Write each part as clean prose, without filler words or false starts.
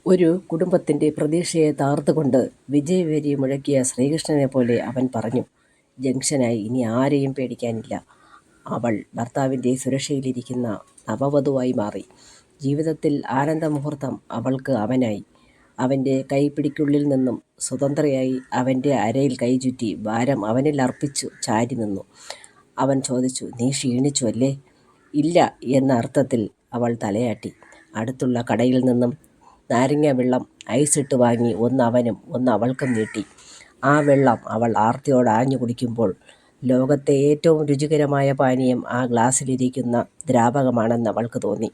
ഒരു കുടുംബത്തിന്റെ പ്രതീക്ഷയെ തകർത്തുകൊണ്ട് വിജയഭേരി മുഴക്കിയ ശ്രീകൃഷ്ണനെപ്പോലെ അവൻ പറഞ്ഞു. ജംഗ്ഷനായി ഇനി ആരെയും പേടിക്കാനില്ല. അവൾ ഭർത്താവിന്റെ സുരക്ഷയിലിരിക്കുന്ന നവവധുവായി മാറി. ജീവിതത്തിൽ ആനന്ദമുഹൂർത്തം അവൾക്ക് അവനായി. അവന്റെ കൈപ്പിടിക്കുള്ളിൽ നിന്നും സ്വതന്ത്രയായി അവന്റെ അരയിൽ കൈചുറ്റി ഭാരം അവനിൽ അർപ്പിച്ചു ചാരി നിന്നു. അവൻ ചോദിച്ചു, "നീ ക്ഷീണിച്ചു അല്ലേ?" "ഇല്ല" എന്ന അർത്ഥത്തിൽ അവൾ തലയാട്ടി. അടുത്തുള്ള കടയിൽ നിന്നും നാരങ്ങ വെള്ളം ഐസിട്ട് വാങ്ങി ഒന്ന് അവനും ഒന്ന് അവൾക്കും നീട്ടി. ആ വെള്ളം അവൾ ആർത്തിയോടെ ആഞ്ഞു കുടിക്കുമ്പോൾ ലോകത്തെ ഏറ്റവും രുചികരമായ പാനീയം ആ ഗ്ലാസ്സിലിരിക്കുന്ന ദ്രാവകമാണെന്ന് അവൾക്ക് തോന്നി.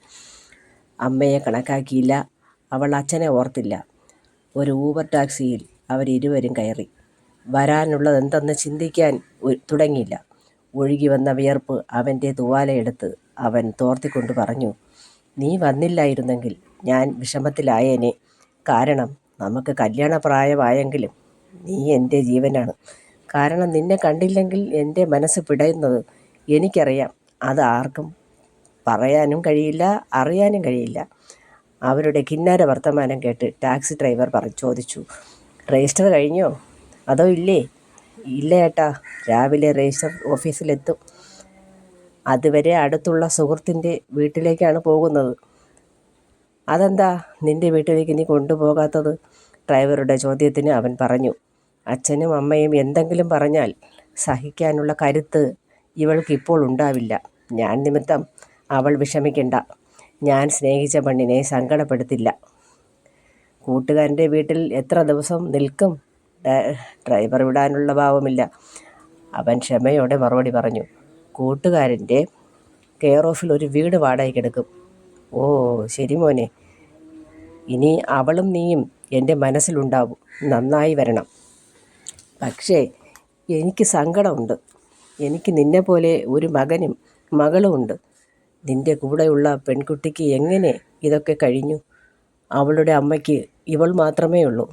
അമ്മയെ കണക്കാക്കിയില്ല, അവൾ അച്ഛനെ ഓർത്തില്ല. ഒരു ഊബർ ടാക്സിയിൽ അവരിരുവരും കയറി. വരാനുള്ളതെന്തെന്ന് ചിന്തിക്കാൻ തുടങ്ങിയില്ല. ഒഴുകി വന്ന വിയർപ്പ് അവൻ്റെ തുവാലയെടുത്ത് അവൻ തോർത്തിക്കൊണ്ട് പറഞ്ഞു, "നീ വന്നില്ലായിരുന്നെങ്കിൽ ഞാൻ വിഷമത്തിലായേനെ. കാരണം നമുക്ക് കല്യാണപ്രായമായെങ്കിലും നീ എൻ്റെ ജീവനാണ്. കാരണം നിന്നെ കണ്ടില്ലെങ്കിൽ എൻ്റെ മനസ്സ് പിടയുന്നത് എനിക്കറിയാം. അത് ആർക്കും പറയാനും കഴിയില്ല, അറിയാനും കഴിയില്ല." അവരുടെ കിന്നാര വർത്തമാനം കേട്ട് ടാക്സി ഡ്രൈവർ ചോദിച്ചു, "രജിസ്റ്റർ കഴിഞ്ഞോ? അതോ ഇല്ലേ?" "ഇല്ല ഏട്ടാ, രാവിലെ രജിസ്റ്റർ ഓഫീസിലെത്തും. അതുവരെ അടുത്തുള്ള സുഹൃത്തിൻ്റെ വീട്ടിലേക്കാണ് പോകുന്നത്." "അതെന്താ നിൻ്റെ വീട്ടിലേക്ക് നീ കൊണ്ടുപോകാത്തത്?" ഡ്രൈവറുടെ ചോദ്യത്തിന് അവൻ പറഞ്ഞു, "അച്ഛനും അമ്മയും എന്തെങ്കിലും പറഞ്ഞാൽ സഹിക്കാനുള്ള കരുത്ത് ഇവൾക്കിപ്പോൾ ഉണ്ടാവില്ല. ഞാൻ നിമിത്തം അവൾ വിഷമിക്കണ്ട. ഞാൻ സ്നേഹിച്ച പെണ്ണിനെ സങ്കടപ്പെടുത്തില്ല." "കൂട്ടുകാരൻ്റെ വീട്ടിൽ എത്ര ദിവസം നിൽക്കും?" ഡ്രൈവർ വിടാനുള്ള ഭാവമില്ല. അവൻ ക്ഷമയോടെ മറുപടി പറഞ്ഞു, "കൂട്ടുകാരൻ്റെ കെയർ ഓഫിൽ ഒരു വീട് വാടകയ്ക്കെടുക്കും." "ഓ ശരി മോനെ. ഇനി അവളും നീയും എൻ്റെ മനസ്സിലുണ്ടാവും. നന്നായി വരണം. പക്ഷേ എനിക്ക് സങ്കടമുണ്ട്. എനിക്ക് നിന്നെപ്പോലെ ഒരു മകനും മകളുമുണ്ട്. നിൻ്റെ കൂടെയുള്ള പെൺകുട്ടിക്ക് എങ്ങനെ ഇതൊക്കെ കഴിഞ്ഞു? അവളുടെ അമ്മയ്ക്ക് ഇവൾ മാത്രമേ ഉള്ളൂ.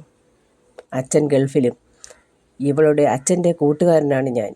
അച്ഛൻ ഗൾഫിലും. ഇവളുടെ അച്ഛൻ്റെ കൂട്ടുകാരനാണ് ഞാൻ.